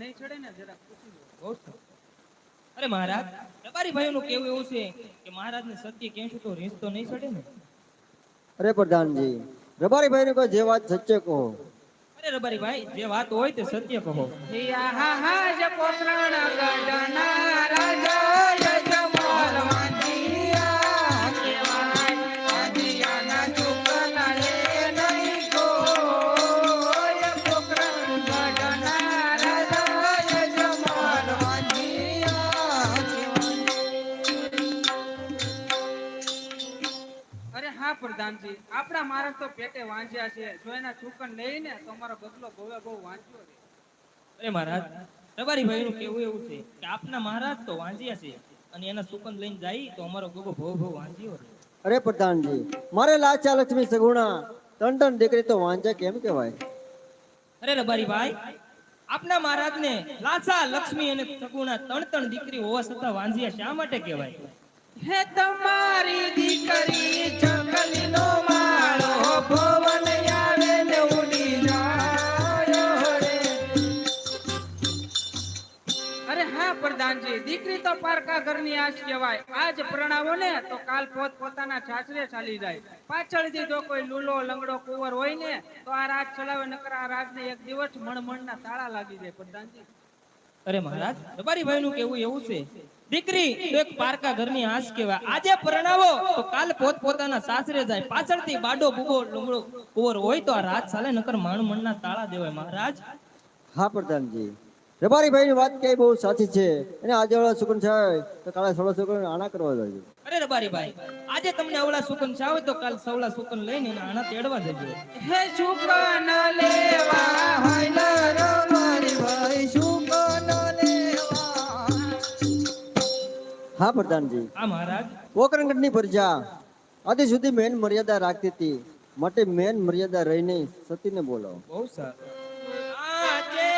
નહીં ચડે ને જરા પૂછી લો. બહુ સરસ. અરે મહારાજ, રબારી ભાઈનું કેવું એવું છે કે મહારાજને સત્ય કહેશું તો રીસ તો નહીં ચડે ને? અરે પ્રધાનજી, રબારી ભાઈ ને કોઈ જે વાત સચ્ચે કહો. અરે રબારી ભાઈ, જે વાત હોય તે સત્ય કહો. હા હા જ પોકરણ ગઢના રાજા યજમાન વાંધિયા કેવાય વાંધિયાના ચૂકના લે નહીં કોઈ પોકરણ ગઢના રાજા યજમાન વાંધિયા કેવાય. અરે હા પ્રધાનજી, આપણા માણસ તો પેટે વાંચ્યા છે, જો એના ચૂકન લઈને તો અમારો બદલો બહુ વાંચ્યો રે. અરે મહારાજ, રબારી ભાઈનું કેવું એવું છે કે આપના મહારાજ તો વાંજ્યા છે અને એના સુકન લઈને જાય તો અમારો ગોગો ભવ ભવ વાંજ્યો રહે. અરે પ્રધાનજી, મારે લાચા લક્ષ્મી સગુણા ત્રણ ત્રણ દીકરી તો વાંચે કેમ કહેવાય? અરે રબારી ભાઈ, આપના મહારાજને લાસા લક્ષ્મી અને સગુણા ત્રણ ત્રણ દીકરી હોવા છતાં વાંજ્યા શા માટે કહેવાય? હે તમારી દીકરી ચકલીનો માળો પવન આવે ને ઉડી જાય રે. અરે હા પ્રધાનજી, દીકરી તો પારકા ઘરની આશ કહેવાય. આજ પ્રણાવો ને તો કાલ પોતાના સાસરે ચાલી જાય. પાછળથી જો કોઈ લૂલો લંગડો કુંવર હોય ને તો આ રાજ ચલાવે, નકર આ રાજને એક દિવસ મણમણના તાળા લાગી જાય પ્રધાનજી. અરે મહારાજ, રબારી ભાઈનું કેવું એવું છે દીકરી તો એક પારકા ઘરની આશ કહેવાય. આજે પરણાવો તો કાલ પોતાના સાસરે જાય. પાછળથી બાડો બુબો લંગડો કુંવર હોય તો આ રાજ ચાલે, નકર મણમણના તાળા દેવાય. મહારાજ હા પ્રધાનજી, રબારી ભાઈ ની વાત કઈ બહુ સાચી છે. અને આજે વાળા સુકન છે તો કાલે સોળા સુકન આના કરવા જોઈએ. અરે રબારી ભાઈ, આજે તમને અવળા સુકન ચાવ તો કાલ સવળા સુકન લઈને આના તેડવા જજો. હે સુકન લેવા હાયલો રબારી ભાઈ, સુકન લેવા. હા પ્રધાનજી, હા મહારાજ. પોકરણગઢ ની પ્રજા આદિ સુધી મેન મર્યાદા રાખતી હતી, માટે મેન મર્યાદા રહીને સતીને બોલાવો. બહુ સારું. આજે